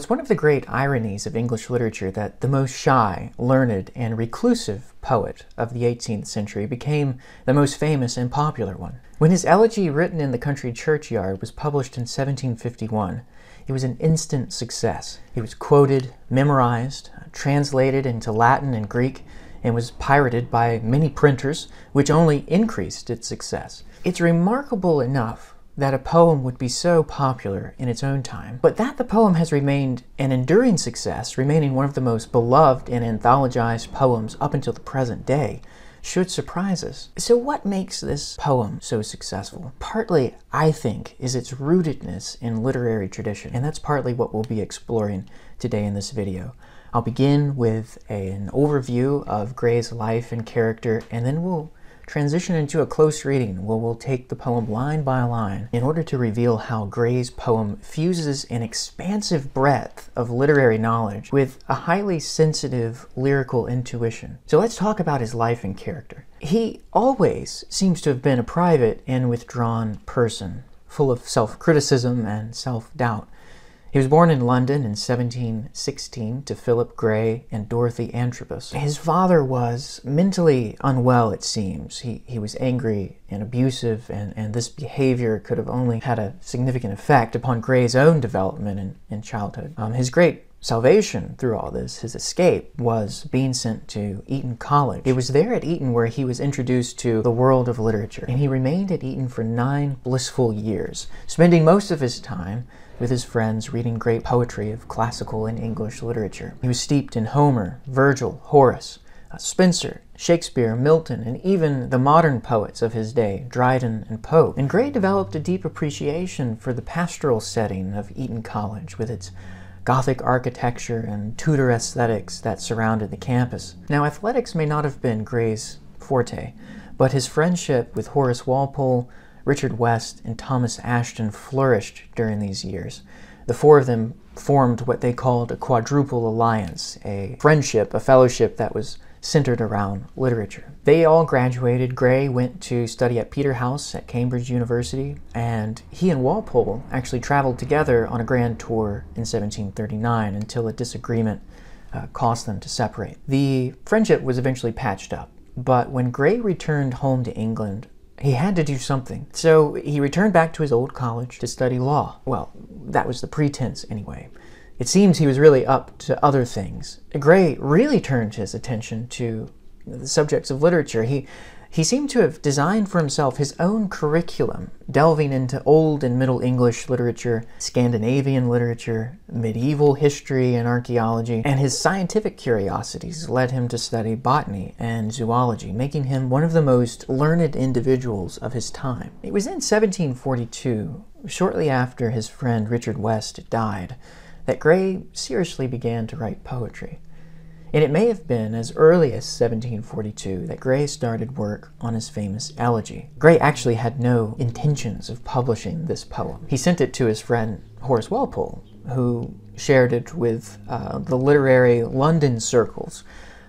It's one of the great ironies of English literature that the most shy, learned, and reclusive poet of the 18th century became the most famous and popular one. When his Elegy, written in the Country Churchyard, was published in 1751, it was an instant success. It was quoted, memorized, translated into Latin and Greek, and was pirated by many printers, which only increased its success. It's remarkable enough that a poem would be so popular in its own time, but that the poem has remained an enduring success, remaining one of the most beloved and anthologized poems up until the present day, should surprise us. So what makes this poem so successful? Partly, I think, is its rootedness in literary tradition, and that's partly what we'll be exploring today in this video. I'll begin with an overview of Gray's life and character, and then we'll transition into a close reading where we'll take the poem line by line in order to reveal how Gray's poem fuses an expansive breadth of literary knowledge with a highly sensitive lyrical intuition. So let's talk about his life and character. He always seems to have been a private and withdrawn person, full of self-criticism and self-doubt. He was born in London in 1716 to Philip Gray and Dorothy Antrobus. His father was mentally unwell, it seems. He was angry and abusive, and this behavior could have only had a significant effect upon Gray's own development in childhood. His great salvation through all this, his escape, was being sent to Eton College. It was there at Eton where he was introduced to the world of literature, and he remained at Eton for 9 blissful years, spending most of his time with his friends reading great poetry of classical and English literature. He was steeped in Homer, Virgil, Horace, Spenser, Shakespeare, Milton, and even the modern poets of his day, Dryden and Pope. And Gray developed a deep appreciation for the pastoral setting of Eton College with its Gothic architecture and Tudor aesthetics that surrounded the campus. Now, athletics may not have been Gray's forte, but his friendship with Horace Walpole, Richard West, and Thomas Ashton flourished during these years. The four of them formed what they called a quadruple alliance, a friendship, a fellowship that was centered around literature. They all graduated. Gray went to study at Peterhouse at Cambridge University, and he and Walpole actually traveled together on a grand tour in 1739 until a disagreement caused them to separate. The friendship was eventually patched up, but when Gray returned home to England, he had to do something. So he returned back to his old college to study law. Well, that was the pretense anyway. It seems he was really up to other things. Gray really turned his attention to the subjects of literature. He seemed to have designed for himself his own curriculum, delving into Old and Middle English literature, Scandinavian literature, medieval history and archaeology, and his scientific curiosities led him to study botany and zoology, making him one of the most learned individuals of his time. It was in 1742, shortly after his friend Richard West died, that Gray seriously began to write poetry. And it may have been as early as 1742 that Gray started work on his famous Elegy. Gray actually had no intentions of publishing this poem. He sent it to his friend Horace Walpole, who shared it with the literary London circles.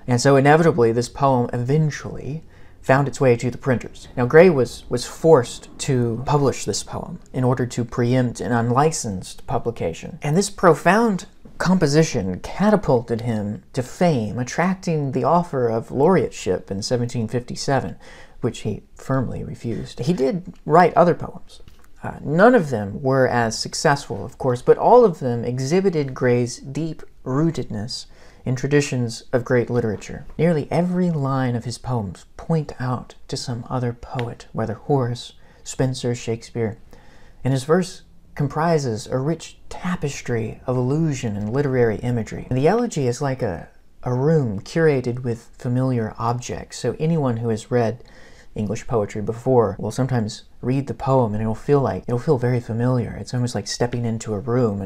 And so inevitably this poem eventually found its way to the printers. Now Gray was forced to publish this poem in order to preempt an unlicensed publication. And this profound composition catapulted him to fame, attracting the offer of laureateship in 1757, which he firmly refused. He did write other poems. None of them were as successful, of course, but all of them exhibited Gray's deep rootedness in traditions of great literature. Nearly every line of his poems point out to some other poet, whether Horace, Spenser, Shakespeare, and his verse comprises a rich tapestry of allusion and literary imagery. And the Elegy is like a room curated with familiar objects, so anyone who has read English poetry before will sometimes read the poem and it'll feel very familiar. It's almost like stepping into a room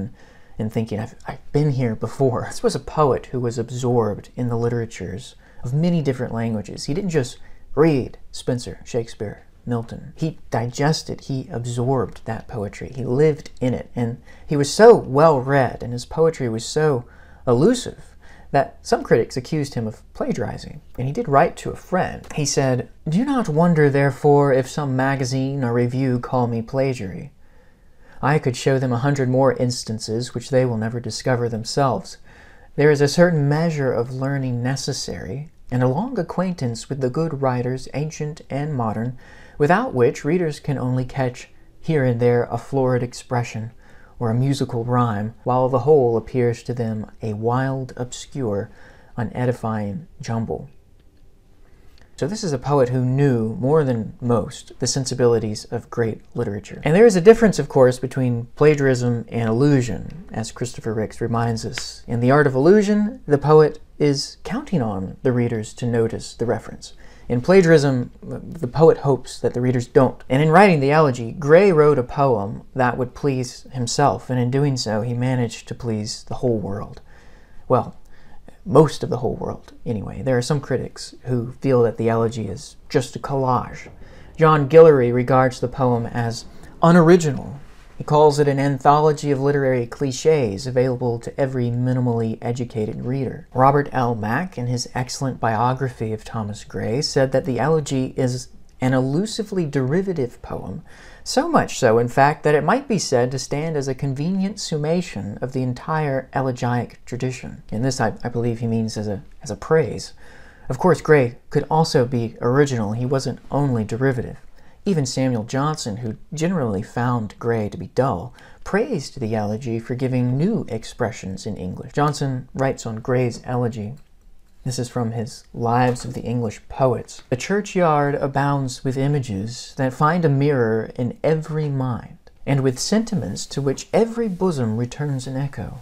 and thinking, I've been here before. This was a poet who was absorbed in the literatures of many different languages. He didn't just read Spenser, Shakespeare, Milton. He digested, he absorbed that poetry. He lived in it, and he was so well read and his poetry was so elusive that some critics accused him of plagiarizing. And he did write to a friend. He said, "Do not wonder, therefore, if some magazine or review call me plagiary. I could show them 100 more instances which they will never discover themselves. There is a certain measure of learning necessary, and a long acquaintance with the good writers, ancient and modern, without which readers can only catch here and there a florid expression or a musical rhyme, while the whole appears to them a wild, obscure, unedifying jumble. So this is a poet who knew, more than most, the sensibilities of great literature. And there is a difference, of course, between plagiarism and allusion, as Christopher Ricks reminds us. In the art of allusion, the poet is counting on the readers to notice the reference. In plagiarism, the poet hopes that the readers don't. And in writing the Elegy, Gray wrote a poem that would please himself, and in doing so, he managed to please the whole world. Well, most of the whole world, anyway. There are some critics who feel that the Elegy is just a collage. John Guillory regards the poem as unoriginal. He calls it an anthology of literary cliches available to every minimally educated reader. Robert L. Mack, in his excellent biography of Thomas Gray, said that the Elegy is an elusively derivative poem, so much so, in fact, that it might be said to stand as a convenient summation of the entire elegiac tradition. And this, I believe he means as a praise. Of course, Gray could also be original. He wasn't only derivative. Even Samuel Johnson, who generally found Gray to be dull, praised the Elegy for giving new expressions in English. Johnson writes on Gray's Elegy, this is from his Lives of the English Poets. The churchyard abounds with images that find a mirror in every mind, and with sentiments to which every bosom returns an echo.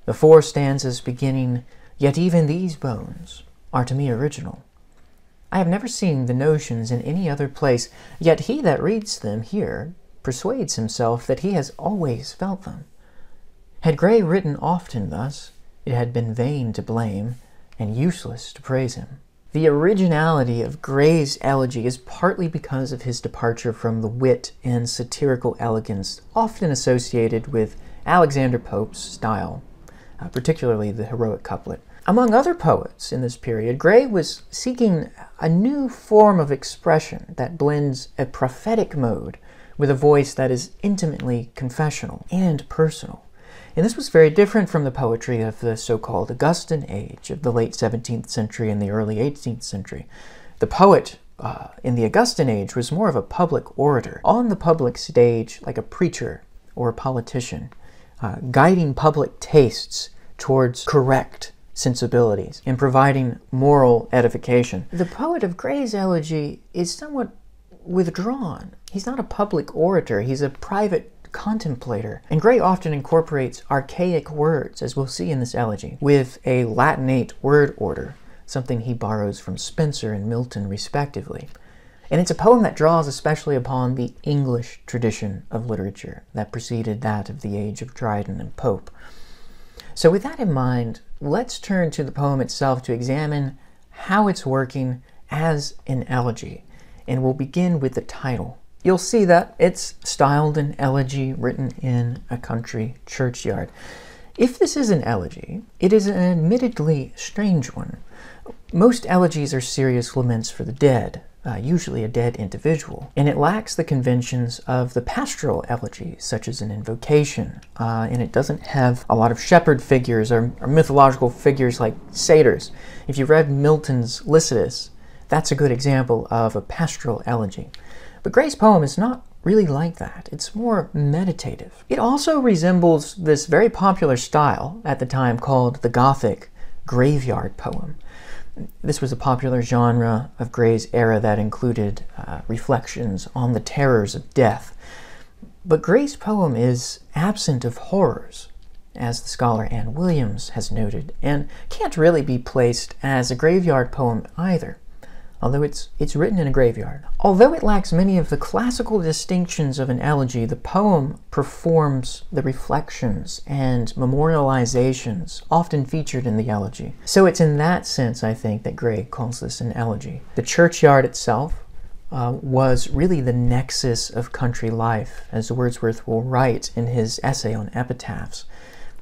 The 4 stanzas beginning, "Yet even these bones," are to me original. I have never seen the notions in any other place, yet he that reads them here persuades himself that he has always felt them. Had Gray written often thus, it had been vain to blame, and useless to praise him. The originality of Gray's Elegy is partly because of his departure from the wit and satirical elegance often associated with Alexander Pope's style, particularly the heroic couplet. Among other poets in this period, Gray was seeking a new form of expression that blends a prophetic mode with a voice that is intimately confessional and personal. And this was very different from the poetry of the so-called Augustan age of the late 17th century and the early 18th century. The poet in the Augustan age was more of a public orator, on the public stage like a preacher or a politician, guiding public tastes towards correct sensibilities and providing moral edification. The poet of Gray's Elegy is somewhat withdrawn. He's not a public orator, he's a private contemplator. And Gray often incorporates archaic words, as we'll see in this elegy, with a Latinate word order, something he borrows from Spenser and Milton respectively. And it's a poem that draws especially upon the English tradition of literature that preceded that of the age of Dryden and Pope. So with that in mind, let's turn to the poem itself to examine how it's working as an elegy. And we'll begin with the title. You'll see that it's styled an elegy written in a country churchyard. If this is an elegy, it is an admittedly strange one. Most elegies are serious laments for the dead, usually a dead individual, and it lacks the conventions of the pastoral elegy, such as an invocation, and it doesn't have a lot of shepherd figures or mythological figures like satyrs. If you read Milton's Lycidas, that's a good example of a pastoral elegy. But Gray's poem is not really like that. It's more meditative. It also resembles this very popular style at the time called the Gothic graveyard poem. This was a popular genre of Gray's era that included reflections on the terrors of death. But Gray's poem is absent of horrors, as the scholar Anne Williams has noted, and can't really be placed as a graveyard poem either, although it's written in a graveyard. Although it lacks many of the classical distinctions of an elegy, the poem performs the reflections and memorializations often featured in the elegy. So it's in that sense, I think, that Gray calls this an elegy. The churchyard itself was really the nexus of country life, as Wordsworth will write in his essay on epitaphs.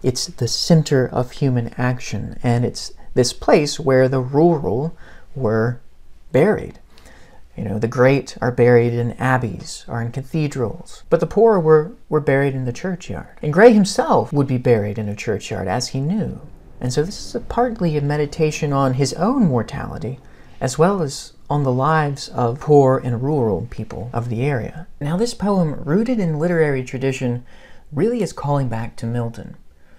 It's the center of human action, and it's this place where the rural were buried. You know, the great are buried in abbeys or in cathedrals, but the poor were buried in the churchyard. And Gray himself would be buried in a churchyard, as he knew. And so this is partly a meditation on his own mortality, as well as on the lives of poor and rural people of the area. Now, this poem, rooted in literary tradition, really is calling back to Milton.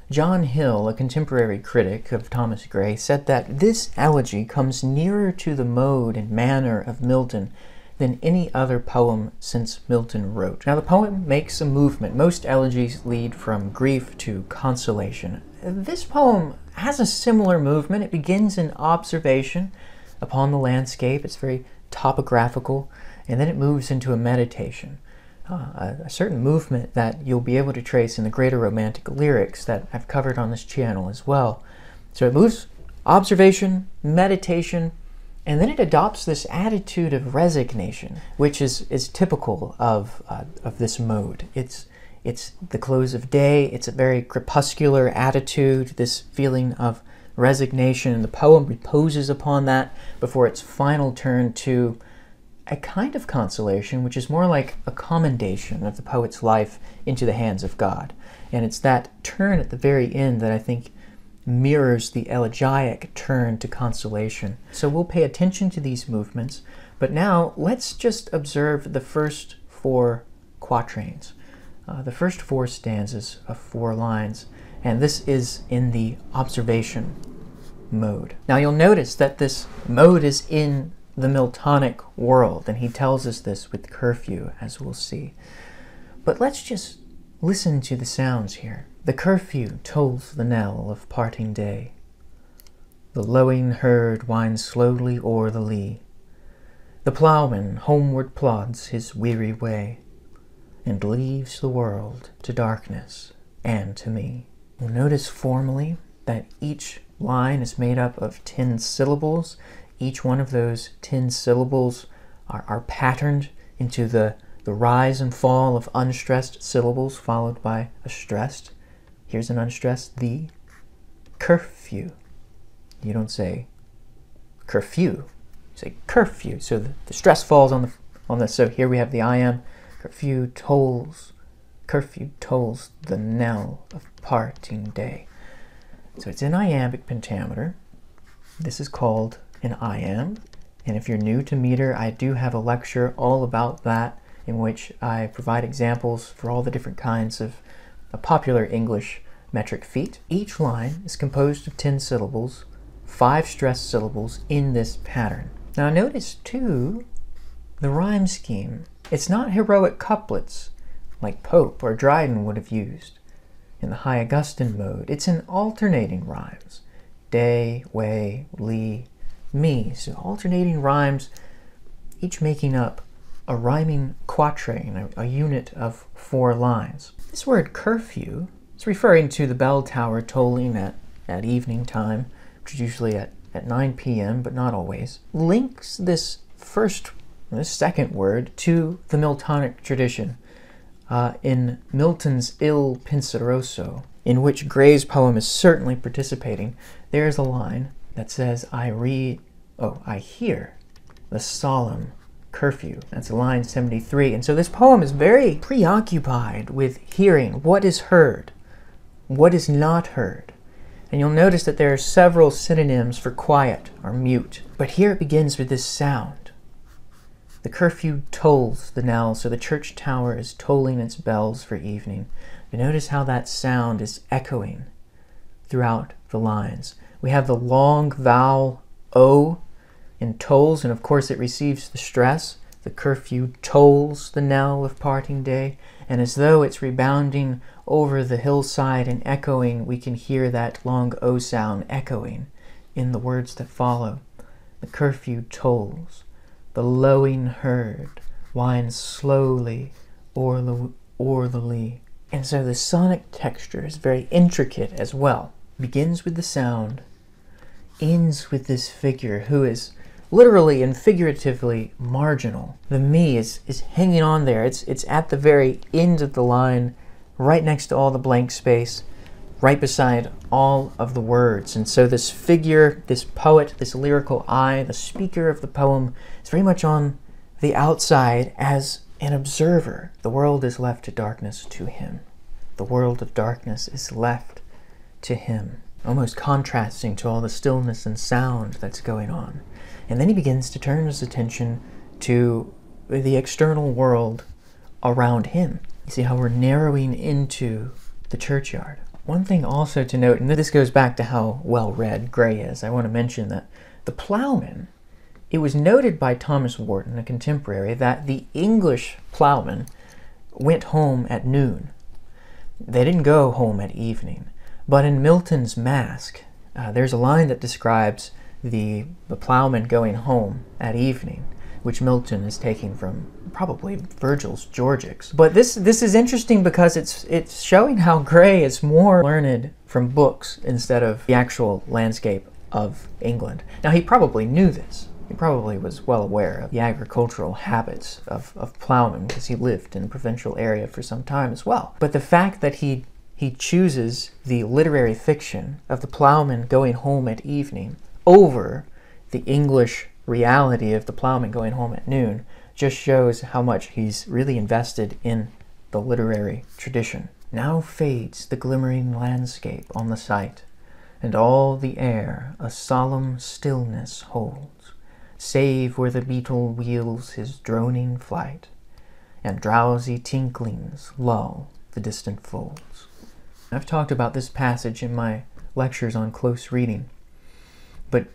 John Hill, a contemporary critic of Thomas Gray, said that this elegy comes nearer to the mode and manner of Milton than any other poem since Milton wrote. Now, the poem makes a movement. Most elegies lead from grief to consolation. This poem has a similar movement. It begins in observation upon the landscape. It's very topographical, and then it moves into a meditation. A certain movement that you'll be able to trace in the greater romantic lyrics that I've covered on this channel as well. So it moves observation, meditation, and then it adopts this attitude of resignation, which is typical of this mode. It's the close of day. It's a very crepuscular attitude, this feeling of resignation, and the poem reposes upon that before its final turn to a kind of consolation, which is more like a commendation of the poet's life into the hands of God. And it's that turn at the very end that I think mirrors the elegiac turn to consolation. So we'll pay attention to these movements, but now let's just observe the first 4 quatrains, the first 4 stanzas of 4 lines, and this is in the observation mode. Now you'll notice that this mode is in the Miltonic world, and he tells us this with curfew, as we'll see. But let's just listen to the sounds here. The curfew tolls the knell of parting day. The lowing herd winds slowly o'er the lea. The ploughman homeward plods his weary way, and leaves the world to darkness and to me. We'll notice formally that each line is made up of 10 syllables. Each one of those 10 syllables are patterned into the rise and fall of unstressed syllables followed by a stressed. Here's an unstressed, the curfew. You don't say curfew, you say curfew. So the stress falls on the. So here we have the I am. Curfew tolls the knell of parting day. So it's in iambic pentameter. This is called an iamb, and if you're new to meter, I do have a lecture all about that in which I provide examples for all the different kinds of popular English metric feet. Each line is composed of 10 syllables, 5 stressed syllables in this pattern. Now notice too the rhyme scheme. It's not heroic couplets like Pope or Dryden would have used in the High Augustan mode. It's in alternating rhymes. Day, way, lee, me. So alternating rhymes, each making up a rhyming quatrain, a unit of 4 lines. This word curfew is referring to the bell tower tolling at evening time, which is usually at 9 p.m., but not always. Links this second word to the Miltonic tradition in Milton's Il Penseroso, in which Gray's poem is certainly participating. There's a line that says, I hear the solemn curfew. That's line 73. And so this poem is very preoccupied with hearing what is heard, what is not heard. And you'll notice that there are several synonyms for quiet or mute. But here it begins with this sound. The curfew tolls the knell, so the church tower is tolling its bells for evening. But notice how that sound is echoing throughout the lines. We have the long vowel O in tolls, and of course it receives the stress. The curfew tolls the knell of parting day, and as though it's rebounding over the hillside and echoing, we can hear that long O sound echoing in the words that follow. The curfew tolls, the lowing herd winds slowly o'er the lea. And so the sonic texture is very intricate as well. Begins with the sound, ends with this figure who is literally and figuratively marginal. The me is hanging on there. It's at the very end of the line, right next to all the blank space, right beside all of the words. And so this figure, this poet, this lyrical I, the speaker of the poem, is very much on the outside as an observer. The world is left to darkness to him. The world of darkness is left to him. Almost contrasting to all the stillness and sound that's going on. And then he begins to turn his attention to the external world around him. You see how we're narrowing into the churchyard. One thing also to note, and this goes back to how well read Gray is, I want to mention that the plowman, it was noted by Thomas Warton, a contemporary, that the English plowmen went home at noon. They didn't go home at evening. But in Milton's Masque, there's a line that describes the plowman going home at evening, which Milton is taking from probably Virgil's Georgics. But this is interesting because it's showing how Gray is more learned from books instead of the actual landscape of England. Now, he probably knew this. He probably was well aware of the agricultural habits of plowmen because he lived in a provincial area for some time as well. But the fact that he chooses the literary fiction of the plowman going home at evening over the English reality of the plowman going home at noon just shows how much he's really invested in the literary tradition. Now fades the glimmering landscape on the sight, and all the air a solemn stillness holds, save where the beetle wheels his droning flight, and drowsy tinklings lull the distant folds. I've talked about this passage in my lectures on close reading, but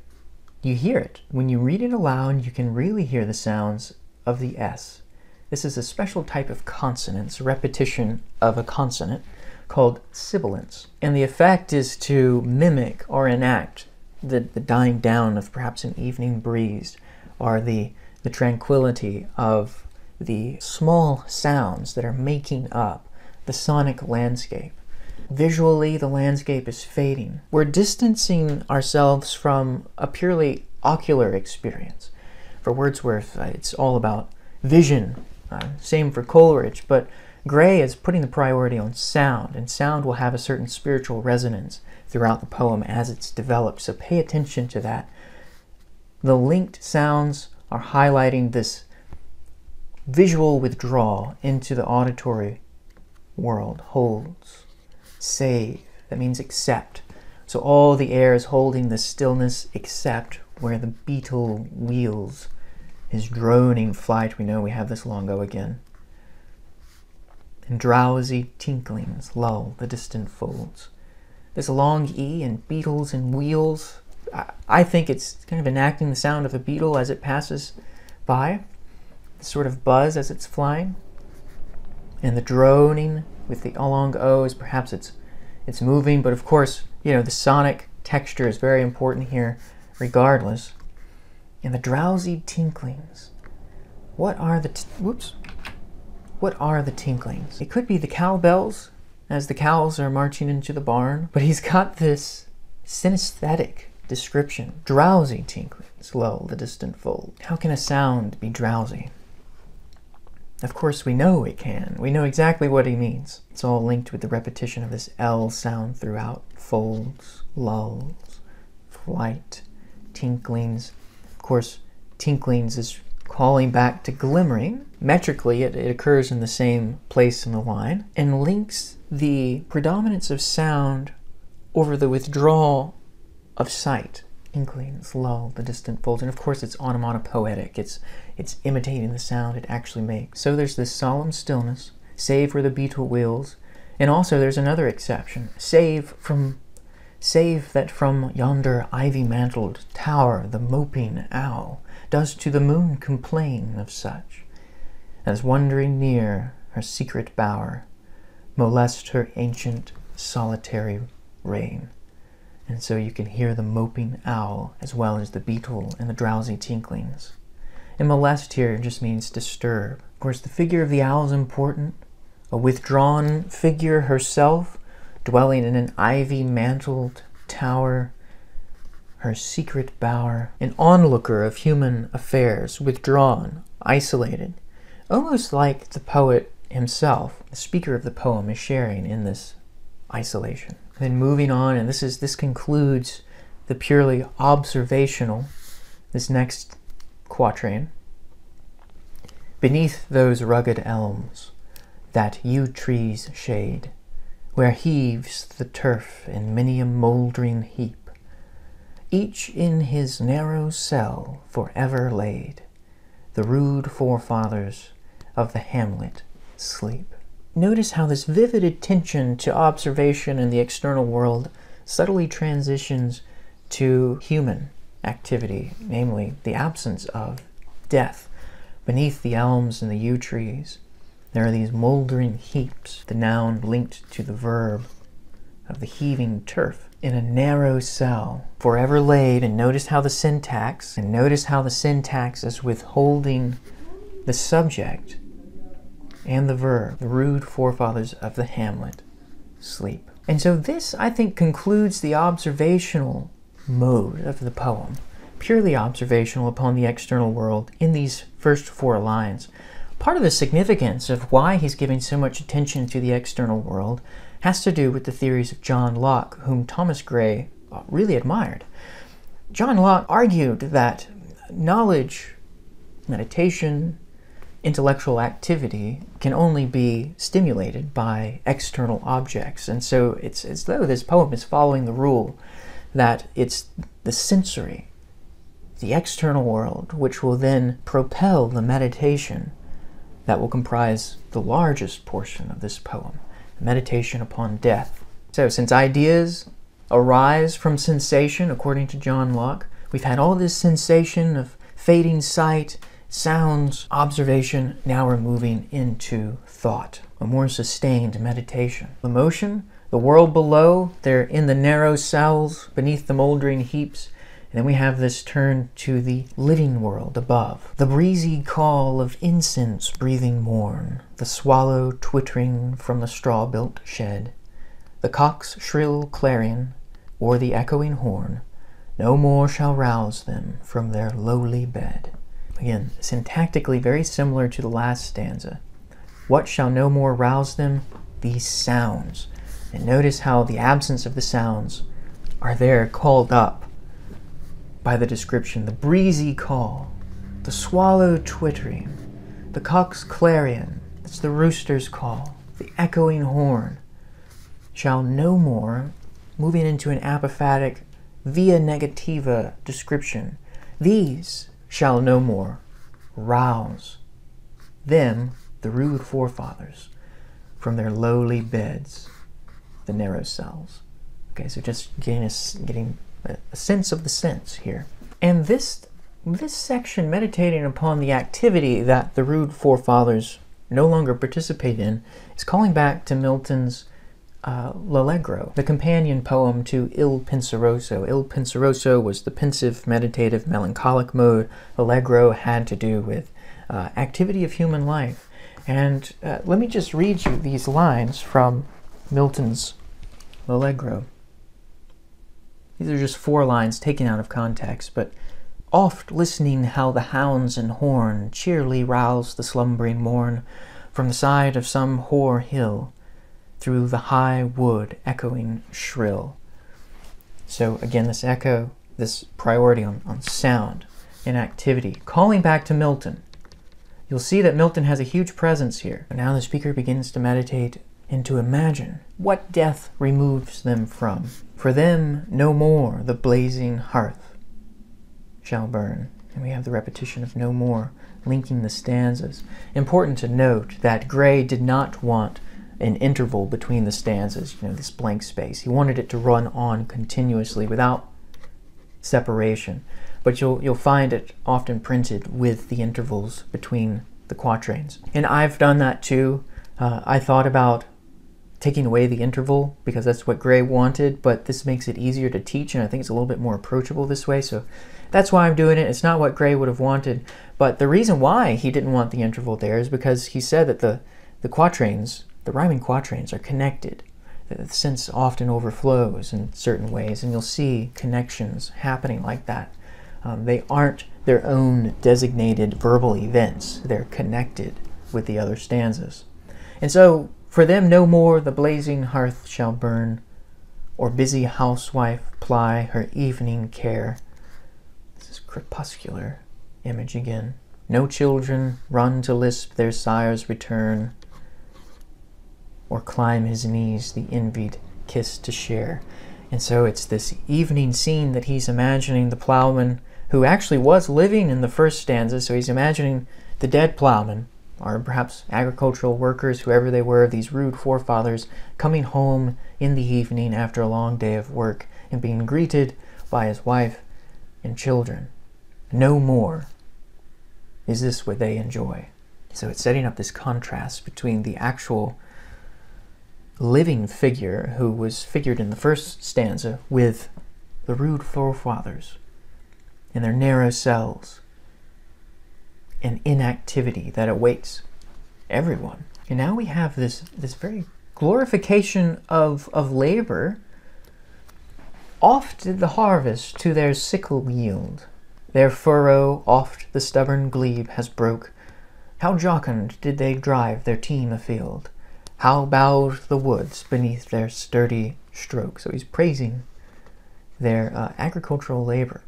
you hear it. When you read it aloud, you can really hear the sounds of the S. This is a special type of consonance, repetition of a consonant, called sibilance. And the effect is to mimic or enact the dying down of perhaps an evening breeze, or the tranquility of the small sounds that are making up the sonic landscape. Visually, the landscape is fading. We're distancing ourselves from a purely ocular experience. For Wordsworth, it's all about vision. Same for Coleridge, but Gray is putting the priority on sound, and sound will have a certain spiritual resonance throughout the poem as it's developed, so pay attention to that. The linked sounds are highlighting this visual withdrawal into the auditory world. Holds. Save, that means accept. So all the air is holding the stillness except where the beetle wheels his droning flight. We know we have this long go again. And drowsy tinklings lull the distant folds. This long E and beetles and wheels, I think it's kind of enacting the sound of a beetle as it passes by. The sort of buzz as it's flying. And the droning with the long O's, perhaps it's moving, but of course, you know, the sonic texture is very important here regardless. And the drowsy tinklings. What are the tinklings? It could be the cowbells as the cows are marching into the barn, but he's got this synesthetic description. Drowsy tinklings lull the distant fold. How can a sound be drowsy? Of course, we know it can. We know exactly what he means. It's all linked with the repetition of this L sound throughout. Folds, lulls, flight, tinklings. Of course, tinklings is calling back to glimmering. Metrically, it occurs in the same place in the line and links the predominance of sound over the withdrawal of sight. Inklings lull the distant folds, and of course it's onomatopoetic. It's imitating the sound it actually makes. So there's this solemn stillness, save where the beetle wheels, and also there's another exception. Save that from yonder ivy-mantled tower the moping owl does to the moon complain of such, as wandering near her secret bower, molest her ancient solitary reign. And so you can hear the moping owl as well as the beetle and the drowsy tinklings. And molest here just means disturb. Of course, the figure of the owl is important. A withdrawn figure herself, dwelling in an ivy-mantled tower, her secret bower. An onlooker of human affairs, withdrawn, isolated. Almost like the poet himself. The speaker of the poem is sharing in this isolation. Then moving on, and this concludes the purely observational, this next quatrain. beneath those rugged elms that yew trees shade, where heaves the turf in many a mouldering heap, each in his narrow cell for ever laid, the rude forefathers of the hamlet sleep. Notice how this vivid attention to observation in the external world subtly transitions to human activity, namely the absence of death. Beneath the elms and the yew trees, there are these mouldering heaps, the noun linked to the verb of the heaving turf, in a narrow cell, forever laid. And notice how the syntax is withholding the subject and the verb, the rude forefathers of the hamlet sleep. And so this, I think, concludes the observational mode of the poem, purely observational upon the external world in these first 4 lines. Part of the significance of why he's giving so much attention to the external world has to do with the theories of John Locke, whom Thomas Gray really admired. John Locke argued that knowledge, meditation, intellectual activity can only be stimulated by external objects. And so it's as though this poem is following the rule that it's the sensory, the external world, which will then propel the meditation that will comprise the largest portion of this poem, the meditation upon death. So since ideas arise from sensation, according to John Locke, we've had all this sensation of fading sight, sounds, observation. Now we're moving into thought, a more sustained meditation. Emotion, the world below, they're in the narrow cells beneath the mouldering heaps. And then we have this turn to the living world above. The breezy call of incense breathing morn, the swallow twittering from the straw-built shed, the cock's shrill clarion, or the echoing horn, no more shall rouse them from their lowly bed. Again, syntactically very similar to the last stanza. What shall no more rouse them? These sounds. And notice how the absence of the sounds are there called up by the description. The breezy call, the swallow twittering, the cock's clarion, that's the rooster's call, the echoing horn, shall no more, moving into an apophatic via negativa description, these shall no more rouse them, the rude forefathers, from their lowly beds, the narrow cells. Okay, so just getting a sense of the sense here. And this section, meditating upon the activity that the rude forefathers no longer participate in, is calling back to Milton's L'Allegro, the companion poem to Il Penseroso. Il Penseroso was the pensive, meditative, melancholic mode. Allegro had to do with activity of human life. And let me just read you these lines from Milton's L'Allegro. These are just 4 lines taken out of context, but oft listening how the hounds and horn cheerily rouse the slumbering morn from the side of some hoar hill, through the high wood echoing shrill. So again, this echo, this priority on sound and activity, calling back to Milton. You'll see that Milton has a huge presence here. But now the speaker begins to meditate and to imagine what death removes them from. For them no more the blazing hearth shall burn. And we have the repetition of no more, linking the stanzas. Important to note that Gray did not want an interval between the stanzas, this blank space. He wanted it to run on continuously without separation. But you'll find it often printed with the intervals between the quatrains. And I've done that too. I thought about taking away the interval because that's what Gray wanted, but this makes it easier to teach, and I think it's a little bit more approachable this way. So that's why I'm doing it. It's not what Gray would have wanted, but the reason why he didn't want the interval there is because he said that the quatrains, the rhyming quatrains, are connected. The sense often overflows in certain ways, and you'll see connections happening like that. They aren't their own designated verbal events. They're connected with the other stanzas. And so, for them no more the blazing hearth shall burn, or busy housewife ply her evening care. This is crepuscular image again. No children run to lisp their sire's return, or climb his knees the envied kiss to share. And so it's this evening scene that he's imagining the plowman who actually was living in the first stanza. So he's imagining the dead plowman, or perhaps agricultural workers, whoever they were, these rude forefathers, coming home in the evening after a long day of work and being greeted by his wife and children. No more is this what they enjoy. So it's setting up this contrast between the actual living figure who was figured in the first stanza with the rude forefathers in their narrow cells and inactivity that awaits everyone. And now we have this very glorification of labor. Oft did the harvest to their sickle yield, their furrow oft the stubborn glebe has broke. How jocund did they drive their team afield, how bowed the woods beneath their sturdy stroke. So he's praising their agricultural labor.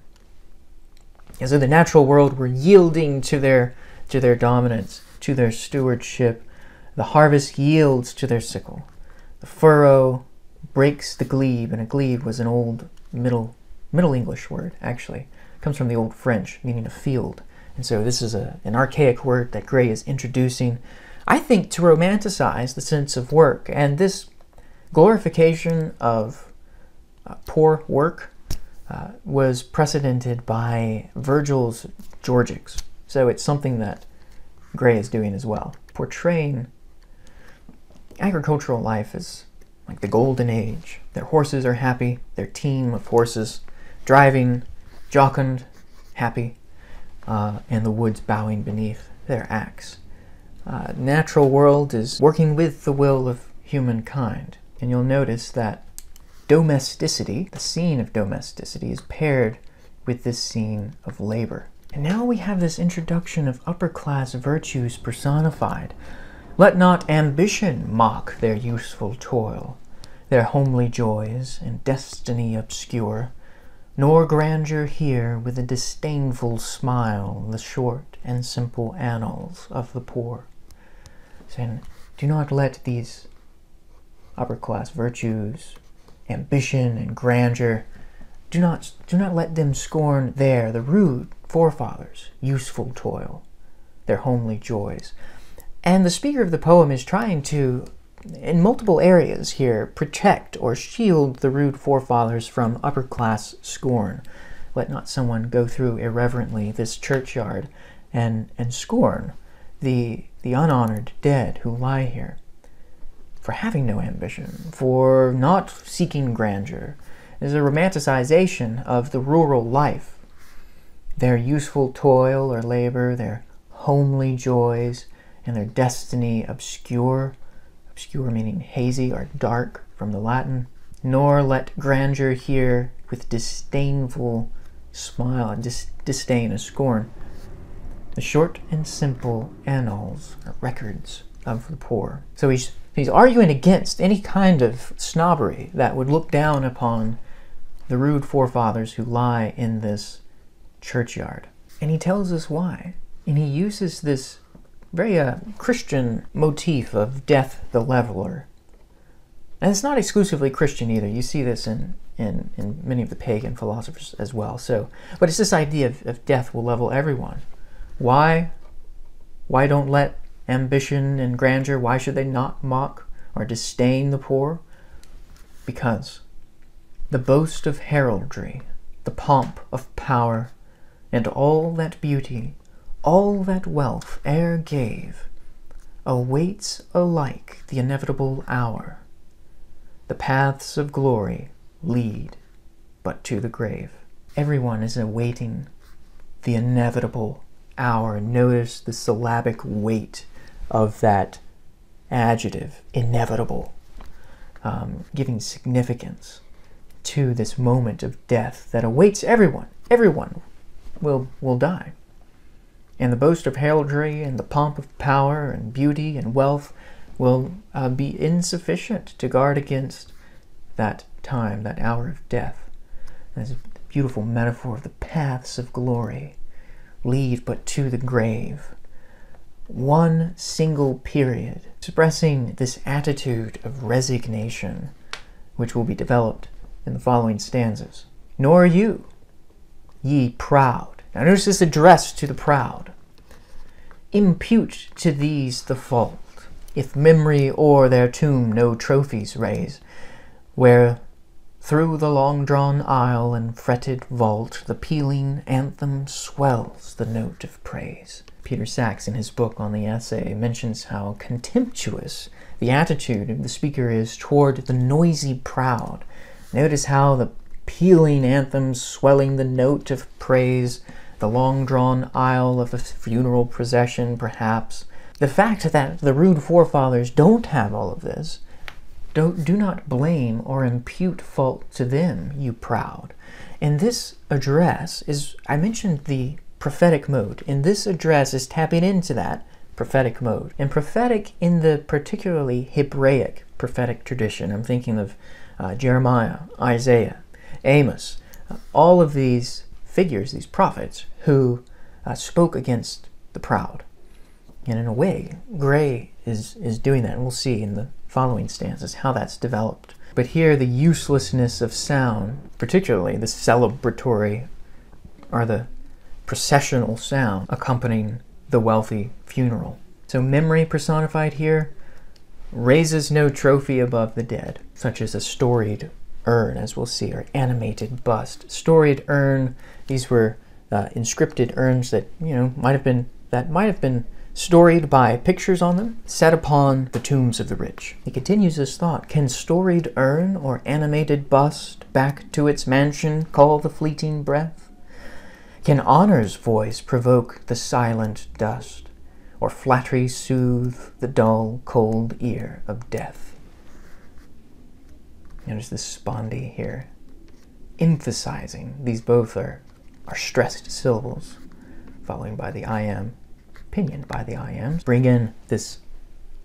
And so the natural world were yielding to their dominance, to their stewardship. The harvest yields to their sickle. The furrow breaks the glebe, and a glebe was an old Middle English word, actually. It comes from the Old French, meaning a field. And so this is an archaic word that Gray is introducing, I think, to romanticize the sense of work. And this glorification of poor work was precedented by Virgil's Georgics. So it's something that Gray is doing as well, portraying agricultural life as like the golden age. Their horses are happy, their team of horses driving, jocund, happy, and the woods bowing beneath their axe. Natural world is working with the will of humankind. And you'll notice that domesticity, the scene of domesticity, is paired with this scene of labor. And now we have this introduction of upper-class virtues personified. Let not ambition mock their useful toil, their homely joys and destiny obscure, nor grandeur hear with a disdainful smile the short and simple annals of the poor. Saying, do not let these upper-class virtues, ambition and grandeur, do not let them scorn the rude forefathers' useful toil, their homely joys. And the speaker of the poem is trying to, in multiple areas here, protect or shield the rude forefathers from upper-class scorn. Let not someone go through irreverently this churchyard and scorn the unhonored dead who lie here for having no ambition, for not seeking grandeur. There's a romanticization of the rural life, their useful toil or labor, their homely joys, and their destiny obscure, obscure meaning hazy or dark from the Latin, nor let grandeur hear with disdainful smile, disdain, a scorn, the short and simple annals or records of the poor. So he's arguing against any kind of snobbery that would look down upon the rude forefathers who lie in this churchyard. And he tells us why. And he uses this very Christian motif of death the leveler. And it's not exclusively Christian either. You see this in many of the pagan philosophers as well. But it's this idea of death will level everyone. Why? Why don't let ambition and grandeur, why should they not mock or disdain the poor? Because the boast of heraldry, the pomp of power, and all that beauty, all that wealth e'er gave, awaits alike the inevitable hour. The paths of glory lead but to the grave. Everyone is awaiting the inevitable hour. Notice the syllabic weight of that adjective, inevitable, giving significance to this moment of death that awaits everyone. Everyone will die. And the boast of heraldry and the pomp of power and beauty and wealth will be insufficient to guard against that time, that hour of death. There's a beautiful metaphor of the paths of glory lead but to the grave. One single period, expressing this attitude of resignation, which will be developed in the following stanzas. Nor you, ye proud. Now notice this address to the proud. Impute to these the fault, if memory o'er their tomb no trophies raise, where through the long-drawn aisle and fretted vault the pealing anthem swells the note of praise. Peter Sachs, in his book on the essay, mentions how contemptuous the attitude of the speaker is toward the noisy proud. Notice how the pealing anthem swelling the note of praise, the long-drawn aisle of a funeral procession, perhaps. The fact that the rude forefathers don't have all of this, do not blame or impute fault to them, you proud. And this address is, I mentioned the prophetic mode, and this address is tapping into that prophetic mode. And prophetic in the particularly Hebraic prophetic tradition. I'm thinking of Jeremiah, Isaiah, Amos, all of these figures, these prophets, who spoke against the proud. And in a way, Gray is doing that, and we'll see in the following stanzas how that's developed. But here, the uselessness of sound, particularly the celebratory or the processional sound accompanying the wealthy funeral. So memory personified here raises no trophy above the dead, such as a storied urn, as we'll see, or animated bust. Storied urn, these were inscripted urns that, might have been storied by pictures on them, set upon the tombs of the rich. He continues his thought. Can storied urn or animated bust back to its mansion call the fleeting breath? Can honor's voice provoke the silent dust, or flattery soothe the dull, cold ear of death? Notice this spondy here, emphasizing these both are stressed syllables, following by the I am, opinioned by the I ams, bring in this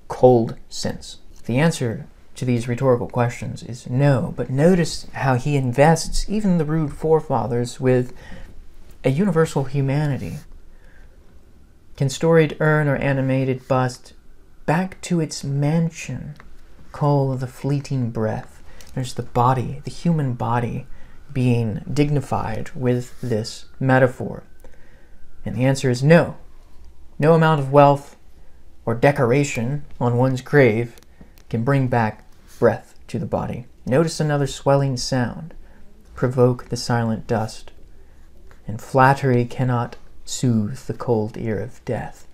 cold sense. The answer to these rhetorical questions is no, but notice how he invests even the rude forefathers with a universal humanity. Can storied urn or animated bust back to its mansion call the fleeting breath? There's the body, the human body, being dignified with this metaphor. And the answer is no. No amount of wealth or decoration on one's grave can bring back breath to the body. Notice another swelling sound. Provoke the silent dust. And flattery cannot soothe the cold ear of death.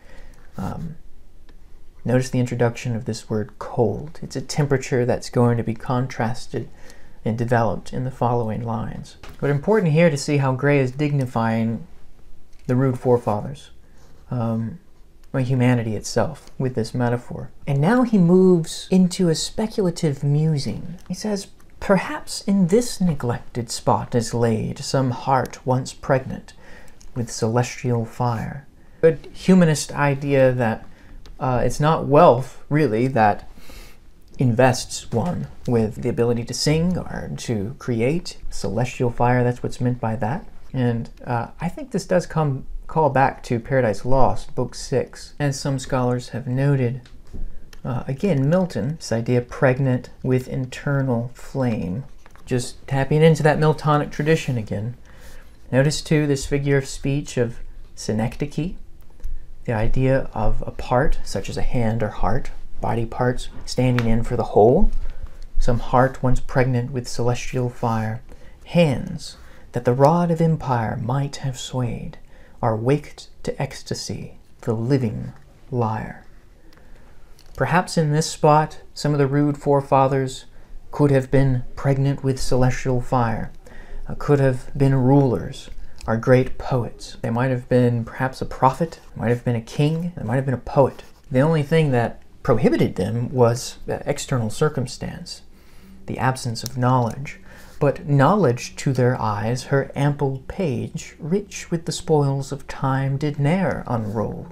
Notice the introduction of this word cold. It's a temperature that's going to be contrasted and developed in the following lines. But important here to see how Gray is dignifying the rude forefathers, or humanity itself, with this metaphor. And now he moves into a speculative musing. He says, perhaps in this neglected spot is laid some heart once pregnant with celestial fire. Good humanist idea that it's not wealth, really, that invests one with the ability to sing or to create. Celestial fire, that's what's meant by that. And I think this does call back to Paradise Lost, Book 6. As some scholars have noted, again, Milton, this idea pregnant with internal flame, just tapping into that Miltonic tradition again. Notice too this figure of speech of synecdoche, the idea of a part, such as a hand or heart, body parts standing in for the whole. Some heart once pregnant with celestial fire, hands that the rod of empire might have swayed, are waked to ecstasy, the living lyre. Perhaps in this spot, some of the rude forefathers could have been pregnant with celestial fire, could have been rulers, are great poets. They might have been perhaps a prophet, might have been a king, they might have been a poet. The only thing that prohibited them was external circumstance, the absence of knowledge. But knowledge to their eyes, her ample page, rich with the spoils of time, did ne'er unroll.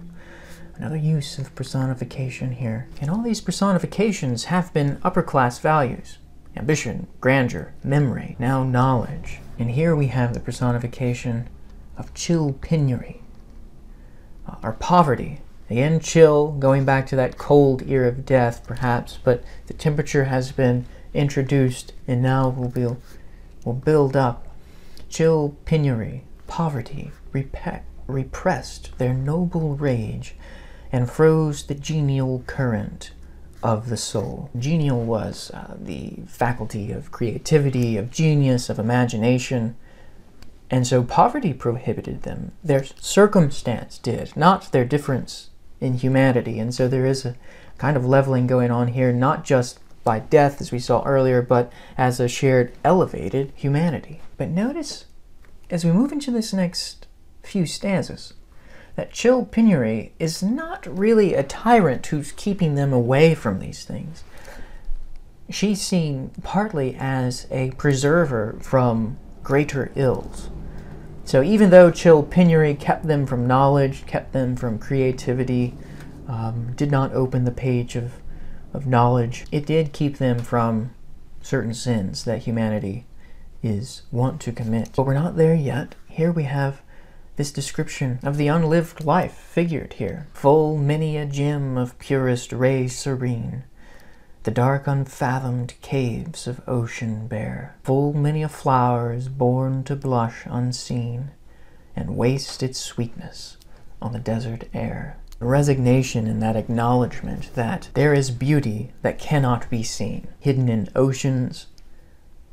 Another use of personification here. And all these personifications have been upper-class values. Ambition, grandeur, memory, now knowledge. And here we have the personification of chill penury, are poverty. Again, chill, going back to that cold ear of death, perhaps, but the temperature has been introduced, and now will build up. Chill, penury, poverty, repressed their noble rage, and froze the genial current of the soul. Genial was the faculty of creativity, of genius, of imagination. And so poverty prohibited them. Their circumstance did, not their difference in humanity. And so there is a kind of leveling going on here, not just by death, as we saw earlier, but as a shared elevated humanity. But notice, as we move into this next few stanzas, that chill penury is not really a tyrant who's keeping them away from these things. She's seen partly as a preserver from greater ills. So even though chill penury kept them from knowledge, kept them from creativity, did not open the page of knowledge, it did keep them from certain sins that humanity is wont to commit. But we're not there yet. Here we have this description of the unlived life figured here. Full many a gem of purest ray serene, the dark unfathomed caves of ocean bare. Full many a flower is born to blush unseen, and waste its sweetness on the desert air. Resignation in that acknowledgement that there is beauty that cannot be seen, hidden in oceans,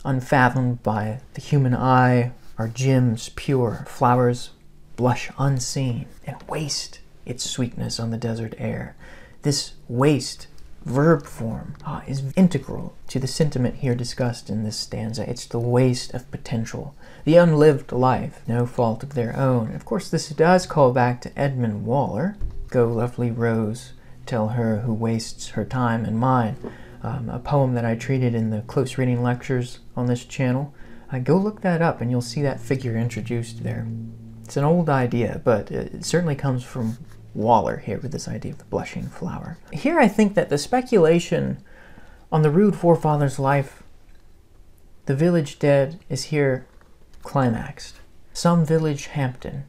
unfathomed by the human eye, are gems pure, flowers blush unseen, and waste its sweetness on the desert air. This waste verb form is integral to the sentiment here discussed in this stanza. It's the waste of potential, the unlived life, no fault of their own. Of course, this does call back to Edmund Waller. Go, lovely rose, tell her who wastes her time and mine. A poem that I treated in the close reading lectures on this channel. Go look that up and you'll see that figure introduced there. It's an old idea, but it certainly comes from Waller here with this idea of the blushing flower. Here I think that the speculation on the rude forefather's life, the village dead, is here climaxed. Some village Hampton,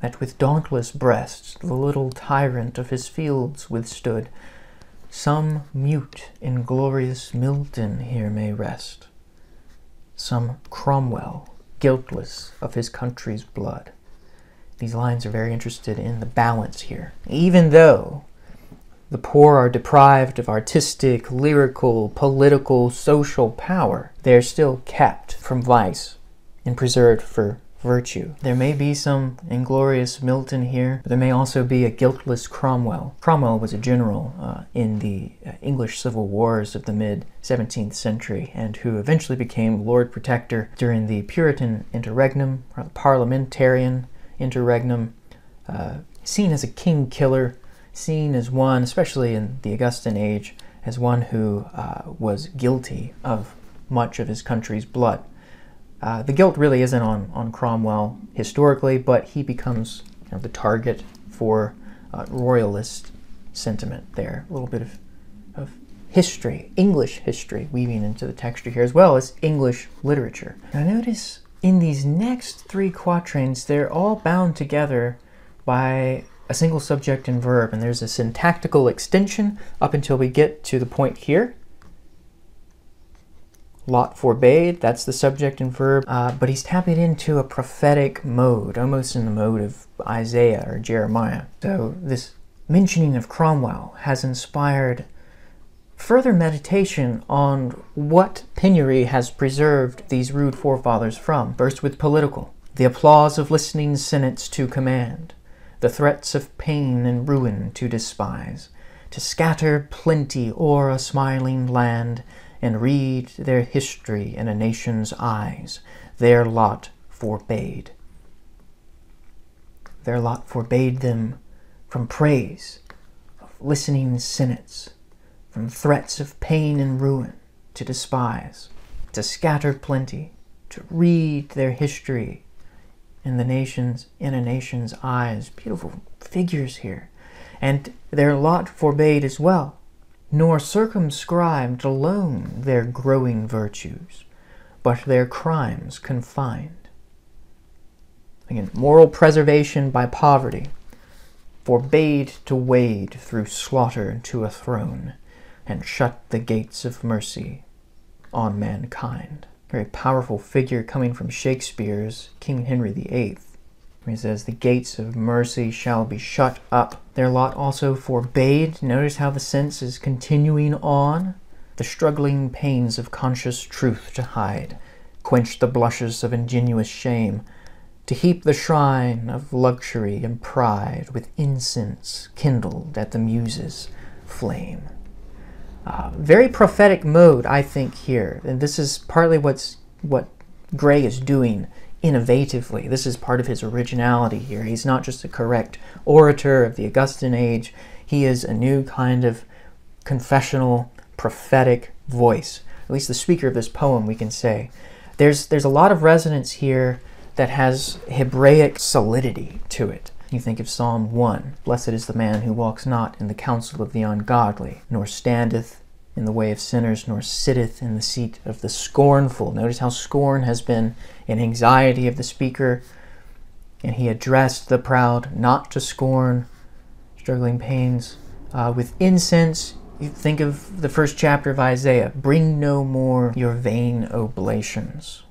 that with dauntless breasts the little tyrant of his fields withstood, some mute inglorious Milton here may rest, some Cromwell guiltless of his country's blood. These lines are very interested in the balance here. Even though the poor are deprived of artistic, lyrical, political, social power, they are still kept from vice and preserved for virtue. There may be some inglorious Milton here, but there may also be a guiltless Cromwell. Cromwell was a general in the English Civil Wars of the mid-17th century, and who eventually became Lord Protector during the Puritan interregnum, or the Parliamentarian interregnum, seen as a king killer, seen as one, especially in the Augustan age, as one who was guilty of much of his country's blood. The guilt really isn't on Cromwell historically, but he becomes the target for royalist sentiment there. A little bit of history, English history, weaving into the texture here, as well as English literature. Now notice in these next three quatrains, they're all bound together by a single subject and verb, and there's a syntactical extension up until we get to the point here. Lot forbade, that's the subject and verb, but he's tapping into a prophetic mode, almost in the mode of Isaiah or Jeremiah. So this mentioning of Cromwell has inspired further meditation on what penury has preserved these rude forefathers from. First with political. The applause of listening senates to command, the threats of pain and ruin to despise, to scatter plenty o'er a smiling land, and read their history in a nation's eyes. Their lot forbade. Their lot forbade them from praise of listening senates, from threats of pain and ruin to despise, to scatter plenty, to read their history in a nation's eyes. Beautiful figures here. And their lot forbade as well, nor circumscribed alone their growing virtues, but their crimes confined. Again, moral preservation by poverty, forbade to wade through slaughter to a throne, and shut the gates of mercy on mankind. Very powerful figure coming from Shakespeare's King Henry VIII. He says, the gates of mercy shall be shut up. Their lot also forbade. Notice how the sense is continuing on. The struggling pains of conscious truth to hide, quench the blushes of ingenuous shame, to heap the shrine of luxury and pride with incense kindled at the muses' flame. Very prophetic mode, I think, here. And this is partly what Gray is doing innovatively. This is part of his originality here. He's not just a correct orator of the Augustan age. He is a new kind of confessional, prophetic voice. At least the speaker of this poem, we can say. There's a lot of resonance here that has Hebraic solidity to it. You think of Psalm 1, blessed is the man who walks not in the counsel of the ungodly, nor standeth in the way of sinners, nor sitteth in the seat of the scornful. Notice how scorn has been an anxiety of the speaker, and he addressed the proud not to scorn, struggling pains. With incense, you think of the first chapter of Isaiah, bring no more your vain oblations.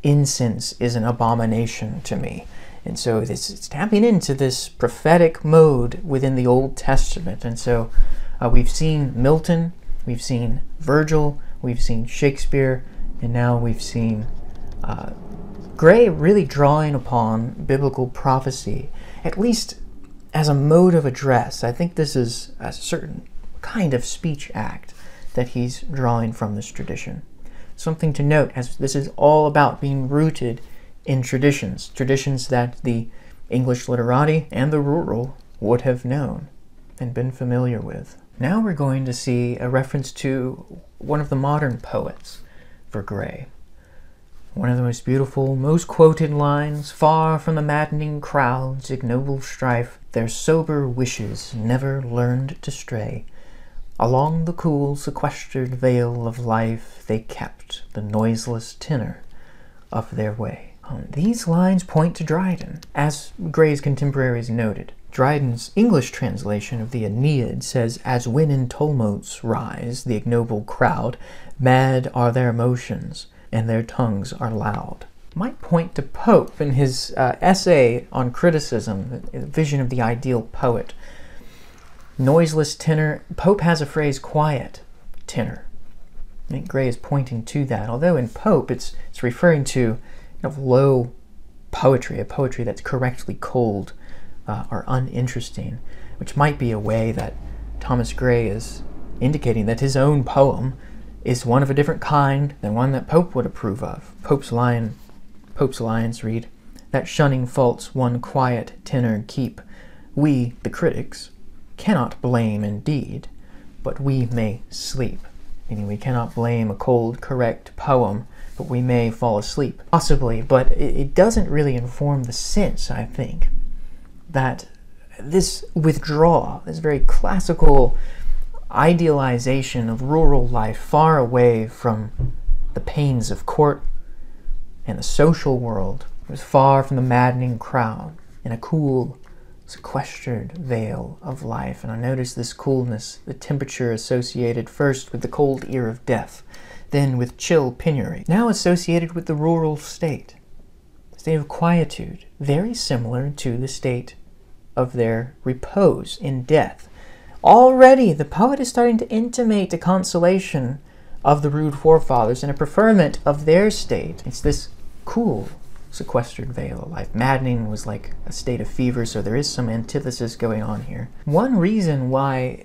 Incense is an abomination to me. And so it's tapping into this prophetic mode within the Old Testament. And so we've seen Milton, we've seen Virgil, we've seen Shakespeare, and now we've seen Gray really drawing upon biblical prophecy, at least as a mode of address. I think this is a certain kind of speech act that he's drawing from this tradition. Something to note, as this is all about being rooted in traditions that the English literati and the rural would have known and been familiar with. Now we're going to see a reference to one of the modern poets for Gray. One of the most beautiful, most quoted lines, far from the maddening crowd's ignoble strife, their sober wishes never learned to stray. Along the cool, sequestered vale of life they kept the noiseless tenor of their way. These lines point to Dryden, as Gray's contemporaries noted. Dryden's English translation of the Aeneid says, as when in tumults rise the ignoble crowd, mad are their motions, and their tongues are loud. Might point to Pope in his essay on criticism, the vision of the ideal poet. Noiseless tenor. Pope has a phrase, quiet tenor. I think Gray is pointing to that, although in Pope it's referring to of low poetry, a poetry that's correctly cold or uninteresting, which might be a way that Thomas Gray is indicating that his own poem is one of a different kind than one that Pope would approve of. Pope's lines read, that shunning faults one quiet tenor keep, we, the critics, cannot blame indeed, but we may sleep. Meaning we cannot blame a cold, correct poem, but we may fall asleep. Possibly, but it doesn't really inform the sense, I think, that this withdrawal, this very classical idealization of rural life far away from the pains of court and the social world, it was far from the maddening crowd in a cool, sequestered vale of life. And I notice this coolness, the temperature associated first with the cold ear of death, then with chill penury, now associated with the rural state, a state of quietude, very similar to the state of their repose in death. Already the poet is starting to intimate a consolation of the rude forefathers and a preferment of their state. It's this cool, sequestered vale of life. Maddening was like a state of fever, so there is some antithesis going on here. One reason why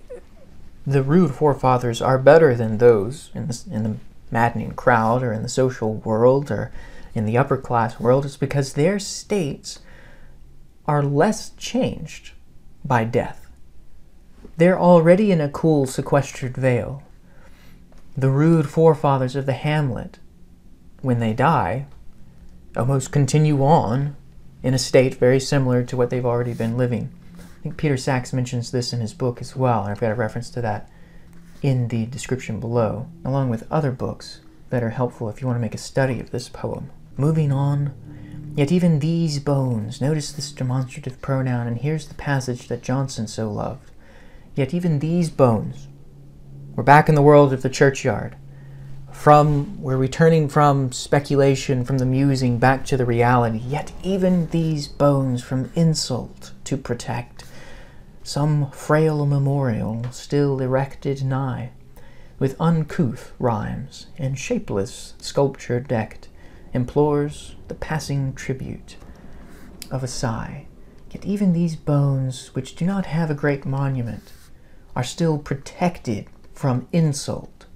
the rude forefathers are better than those in the maddening crowd or in the social world or in the upper class world is because their states are less changed by death. They're already in a cool, sequestered vale. The rude forefathers of the hamlet, when they die, almost continue on in a state very similar to what they've already been living. I think Peter Sachs mentions this in his book as well, and I've got a reference to that in the description below, along with other books that are helpful if you want to make a study of this poem. Moving on, Yet even these bones, notice this demonstrative pronoun, and here's the passage that Johnson so loved. Yet even these bones, we're back in the world of the churchyard. We're returning from speculation, from the musing, back to the reality. Yet even these bones from insult to protect, some frail memorial still erected nigh, with uncouth rhymes and shapeless sculpture decked, implores the passing tribute of a sigh. Yet even these bones, which do not have a great monument, are still protected from insult,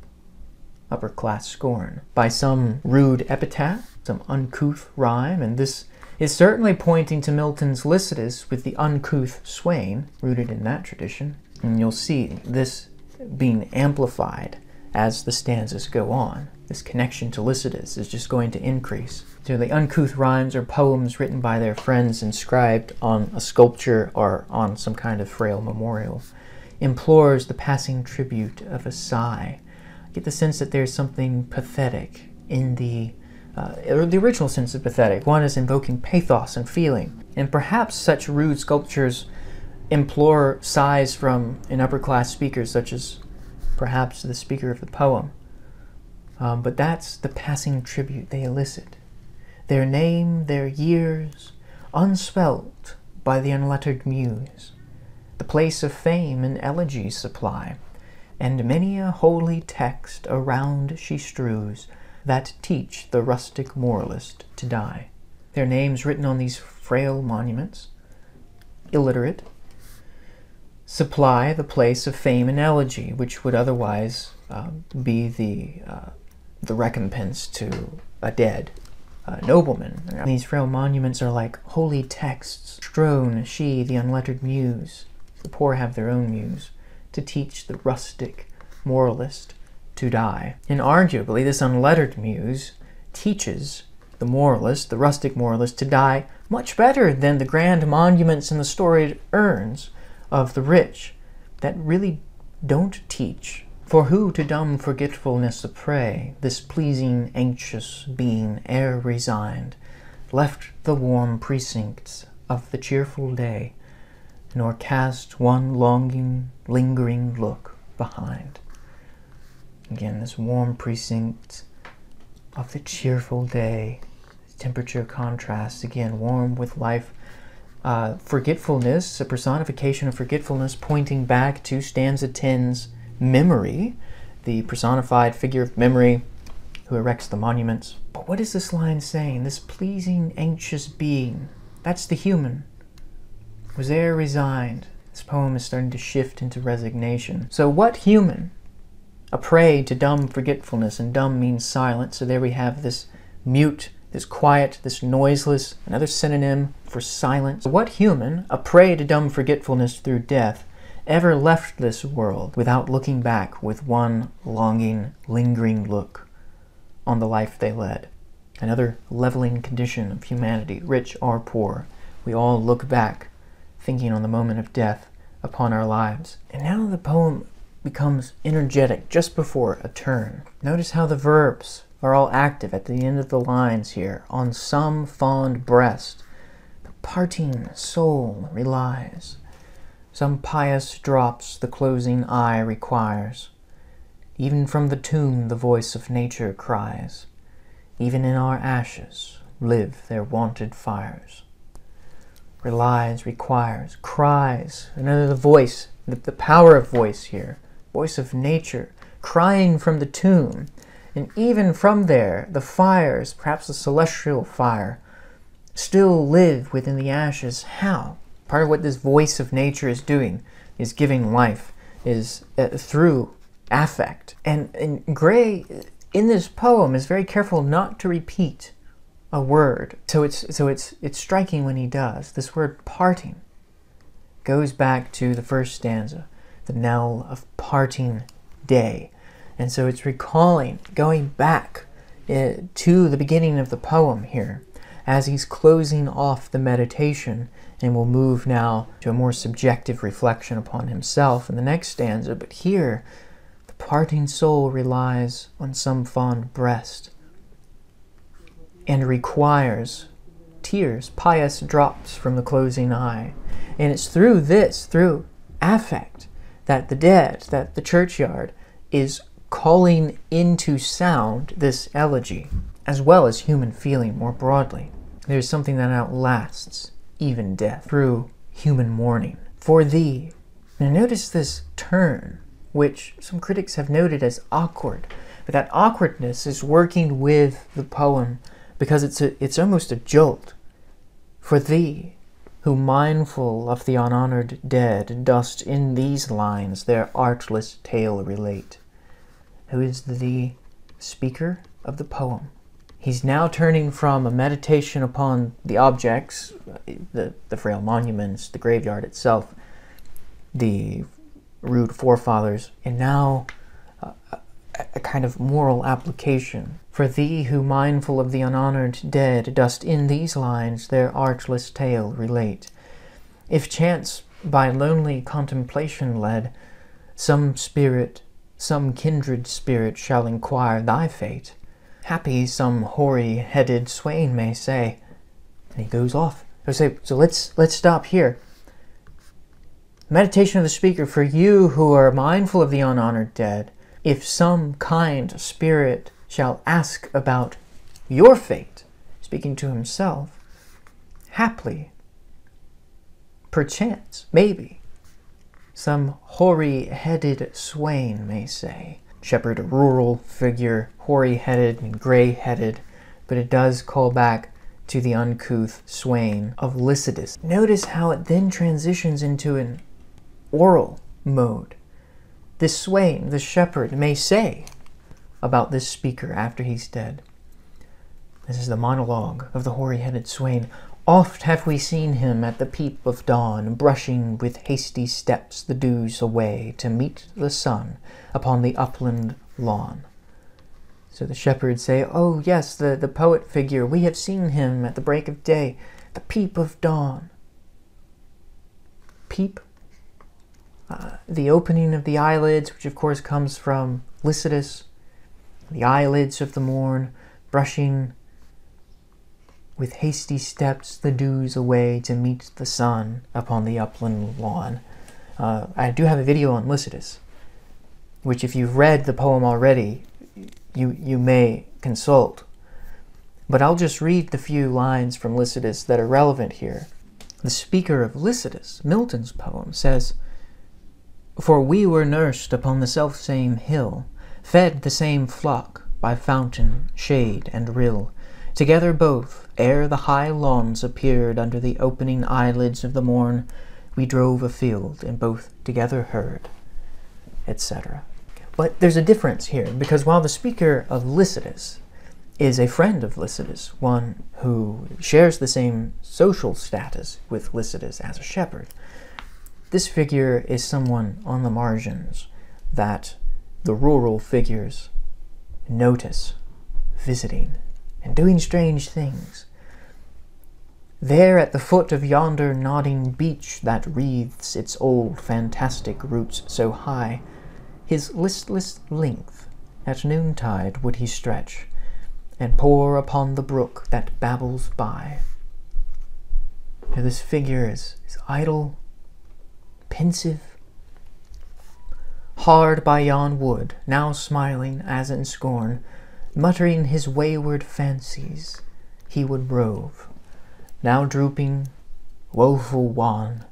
upper-class scorn, by some rude epitaph, some uncouth rhyme, and this is certainly pointing to Milton's Lycidas with the uncouth swain, rooted in that tradition. And you'll see this being amplified as the stanzas go on. This connection to Lycidas is just going to increase. So the uncouth rhymes are poems written by their friends inscribed on a sculpture or on some kind of frail memorial. Implores the passing tribute of a sigh. I get the sense that there's something pathetic in the original sense of pathetic. One is invoking pathos and feeling. And perhaps such rude sculptures implore sighs from an upper-class speaker, such as perhaps the speaker of the poem. But that's the passing tribute they elicit. Their name, their years, unspelt by the unlettered muse, the place of fame and elegy supply, and many a holy text around she strews, that teach the rustic moralist to die. Their names written on these frail monuments, illiterate, supply the place of fame and elegy, which would otherwise be the recompense to a dead nobleman. These frail monuments are like holy texts, strewn she, the unlettered muse. The poor have their own muse, to teach the rustic moralist to die. And arguably, this unlettered muse teaches the moralist, the rustic moralist, to die much better than the grand monuments and the storied urns of the rich that really don't teach. For who to dumb forgetfulness a prey, this pleasing anxious being ere resigned, left the warm precincts of the cheerful day, nor cast one longing, lingering look behind. Again, this warm precinct of the cheerful day, temperature contrasts, again, warm with life. Forgetfulness, a personification of forgetfulness, pointing back to stanza 10's memory, the personified figure of memory who erects the monuments. But what is this line saying? This pleasing, anxious being, that's the human, was there resigned. This poem is starting to shift into resignation. So what human, a prey to dumb forgetfulness, and dumb means silent, so there we have this mute, this quiet, this noiseless, another synonym for silence. What human, a prey to dumb forgetfulness through death, ever left this world without looking back with one longing, lingering look on the life they led? Another leveling condition of humanity, rich or poor. We all look back, thinking on the moment of death upon our lives. And now the poem becomes energetic just before a turn. Notice how the verbs are all active at the end of the lines here. On some fond breast, the parting soul relies. Some pious drops the closing eye requires. Even from the tomb the voice of nature cries. Even in our ashes live their wonted fires. Relies, requires, cries. Another, the voice, the power of voice here. Voice of nature, crying from the tomb. And even from there, the fires, perhaps the celestial fire, still live within the ashes. How? Part of what this voice of nature is doing is giving life, is through affect. And Gray, in this poem, is very careful not to repeat a word. So it's striking when he does. This word parting goes back to the first stanza, the knell of parting day. And so it's recalling, going back to the beginning of the poem here, as he's closing off the meditation, and will move now to a more subjective reflection upon himself in the next stanza. But here, the parting soul relies on some fond breast, and requires tears, pious drops from the closing eye. And it's through this, through affect, that the dead, that the churchyard is calling into sound this elegy, as well as human feeling more broadly. There's something that outlasts even death through human mourning. For thee. Now notice this turn, which some critics have noted as awkward, but that awkwardness is working with the poem because it's almost a jolt. For thee, who mindful of the unhonored dead, dost in these lines their artless tale relate. Who is the speaker of the poem? He's now turning from a meditation upon the objects, the frail monuments, the graveyard itself, the rude forefathers, and now a kind of moral application. For thee, who mindful of the unhonored dead, dost in these lines their artless tale relate. If chance by lonely contemplation led, some spirit, some kindred spirit shall inquire thy fate. Happy some hoary-headed swain may say. And he goes off. So let's stop here. Meditation of the speaker. For you who are mindful of the unhonored dead, if some kind spirit shall ask about your fate, speaking to himself, haply, perchance, maybe, some hoary-headed swain may say. Shepherd, a rural figure, hoary-headed and gray-headed, but it does call back to the uncouth swain of Lycidas. Notice how it then transitions into an oral mode. This swain, the shepherd, may say about this speaker after he's dead. This is the monologue of the hoary-headed swain. Oft have we seen him at the peep of dawn, brushing with hasty steps the dews away to meet the sun upon the upland lawn. So the shepherds say, oh yes, the poet figure, we have seen him at the break of day, the peep of dawn. Peep, the opening of the eyelids, which of course comes from Lycidas, the eyelids of the morn, brushing with hasty steps the dews away to meet the sun upon the upland lawn. I do have a video on Lycidas, which if you've read the poem already, you may consult. But I'll just read the few lines from Lycidas that are relevant here. The speaker of Lycidas, Milton's poem, says, for we were nursed upon the selfsame hill, fed the same flock by fountain, shade, and rill, together both, ere the high lawns appeared under the opening eyelids of the morn, we drove afield, and both together heard, etc. But there's a difference here, because while the speaker of Lycidas is a friend of Lycidas, one who shares the same social status with Lycidas as a shepherd, this figure is someone on the margins that the rural figures notice, visiting, and doing strange things. There at the foot of yonder nodding beech that wreathes its old fantastic roots so high, his listless length at noontide would he stretch, and pour upon the brook that babbles by. Now this figure is idle, pensive, hard by yon wood, now smiling as in scorn, muttering his wayward fancies, he would rove, now drooping, woeful wan,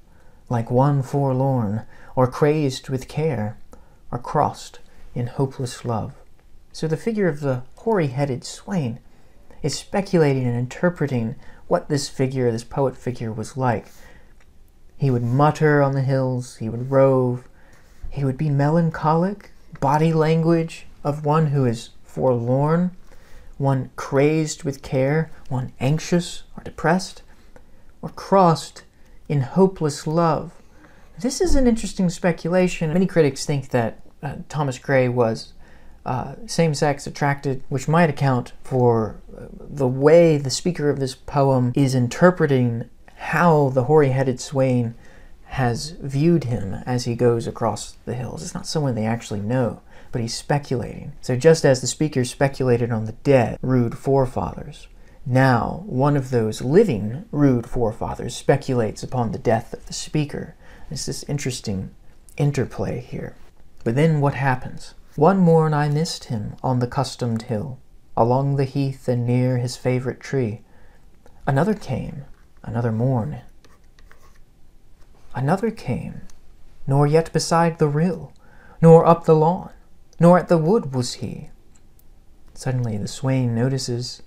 like one forlorn, or crazed with care, or crossed in hopeless love. So the figure of the hoary-headed swain is speculating and interpreting what this figure, this poet figure, was like. He would mutter on the hills, he would rove, he would be melancholic, body language of one who is forlorn, one crazed with care, one anxious or depressed, or crossed in hopeless love. This is an interesting speculation. Many critics think that Thomas Gray was same-sex attracted, which might account for the way the speaker of this poem is interpreting how the hoary-headed swain has viewed him as he goes across the hills. It's not someone they actually know, but he's speculating. So just as the speaker speculated on the dead, rude forefathers, Now, one of those living rude forefathers speculates upon the death of the speaker. There's this interesting interplay here. But then what happens? One morn I missed him on the customed hill, along the heath and near his favourite tree. Another came, another morn. Another came, nor yet beside the rill, nor up the lawn, nor at the wood was he. Suddenly the swain notices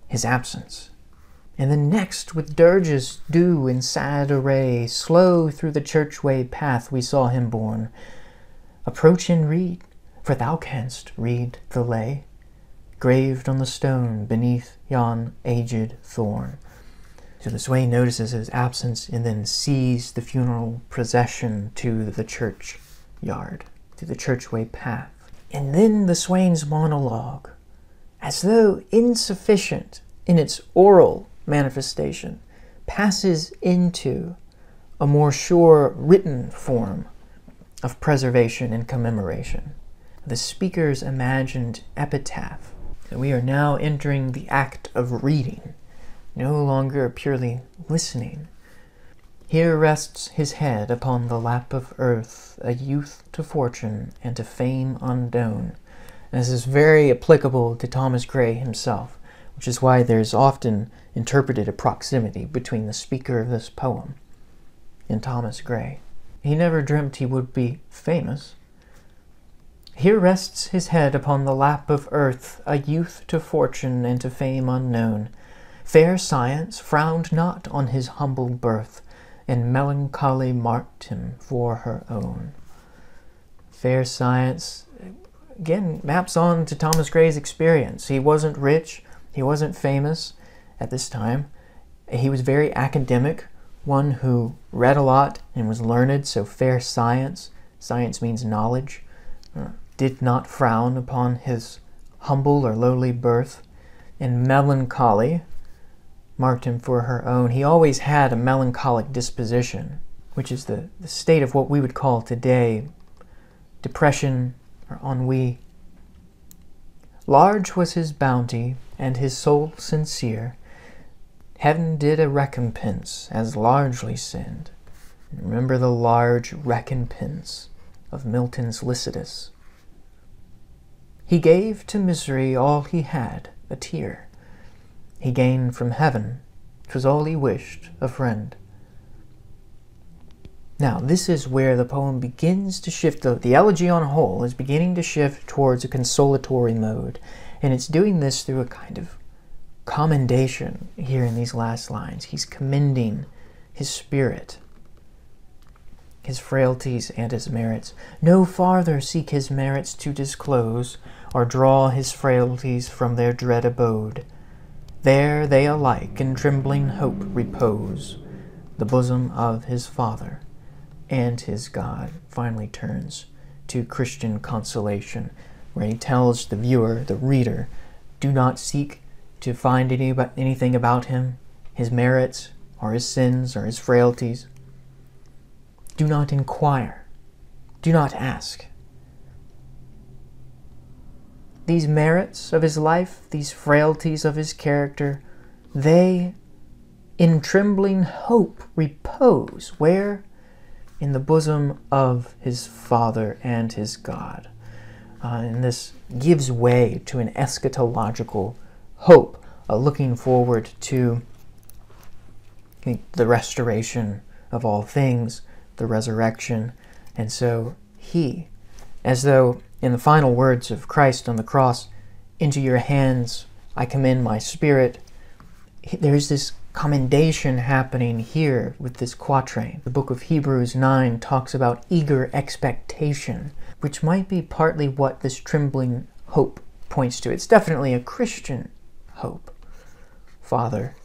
his absence, and the next with dirges due in sad array, slow through the churchway path we saw him borne. Approach and read, for thou canst read the lay, graved on the stone beneath yon aged thorn. So the swain notices his absence and then sees the funeral procession to the churchyard, to the churchway path. And then the swain's monologue, as though insufficient in its oral manifestation, passes into a more sure written form of preservation and commemoration. The speaker's imagined epitaph. So we are now entering the act of reading, no longer purely listening. Here rests his head upon the lap of earth, a youth to fortune and to fame unknown. And this is very applicable to Thomas Gray himself, which is why there's often interpreted a proximity between the speaker of this poem and Thomas Gray. He never dreamt he would be famous. Here rests his head upon the lap of earth, a youth to fortune and to fame unknown. Fair science frowned not on his humble birth, and melancholy marked him for her own. Fair science, again, maps on to Thomas Gray's experience. He wasn't rich, he wasn't famous at this time. He was very academic, one who read a lot and was learned, so fair science, science means knowledge, did not frown upon his humble or lowly birth. And melancholy marked him for her own. He always had a melancholic disposition, which is the state of what we would call today depression or ennui. Large was his bounty, and his soul sincere. Heaven did a recompense as largely send. Remember the large recompense of Milton's Lycidas. He gave to misery all he had, a tear. He gained from heaven, 'twas all he wished, a friend. Now, this is where the poem begins to shift. The elegy on a whole is beginning to shift towards a consolatory mode, and it's doing this through a kind of commendation here in these last lines. He's commending his spirit, his frailties and his merits. No farther seek his merits to disclose, or draw his frailties from their dread abode. There they alike in trembling hope repose, the bosom of his Father and his God. Finally turns to Christian consolation, where he tells the viewer, the reader, do not seek to find anything about him, his merits, or his sins, or his frailties. Do not inquire. Do not ask. These merits of his life, these frailties of his character, they in trembling hope repose. Where? In the bosom of his Father and his God. And this gives way to an eschatological hope, looking forward to the restoration of all things, the resurrection. And so he, as though in the final words of Christ on the cross, into your hands I commend my spirit, there's this commendation happening here with this quatrain. The book of Hebrews 9 talks about eager expectation, which might be partly what this trembling hope points to. It's definitely a Christian hope, Father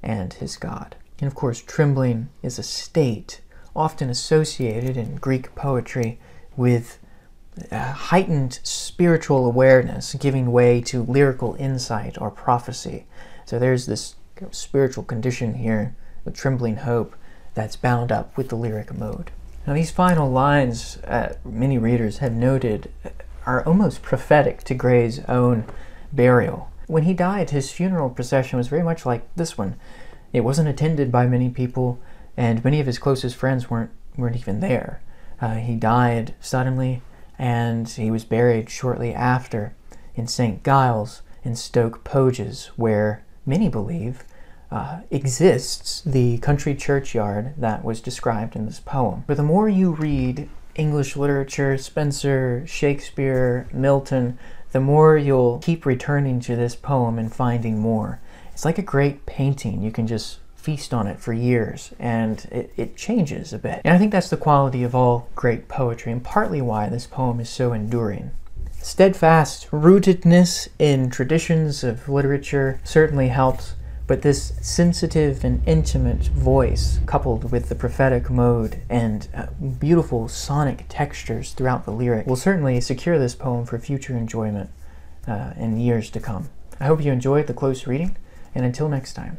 and his God. And of course, trembling is a state often associated in Greek poetry with heightened spiritual awareness, giving way to lyrical insight or prophecy. So there's this spiritual condition here, the trembling hope, that's bound up with the lyric mode. Now these final lines, many readers have noted, are almost prophetic to Gray's own burial. When he died, his funeral procession was very much like this one. It wasn't attended by many people, and many of his closest friends weren't even there. He died suddenly, and he was buried shortly after in St. Giles in Stoke Poges, where many believe exists the country churchyard that was described in this poem. But the more you read English literature, Spenser, Shakespeare, Milton, the more you'll keep returning to this poem and finding more. It's like a great painting. You can just feast on it for years, and it changes a bit. And I think that's the quality of all great poetry, and partly why this poem is so enduring. Steadfast rootedness in traditions of literature certainly helps, but this sensitive and intimate voice, coupled with the prophetic mode and beautiful sonic textures throughout the lyric, will certainly secure this poem for future enjoyment in years to come. I hope you enjoyed the close reading, and until next time.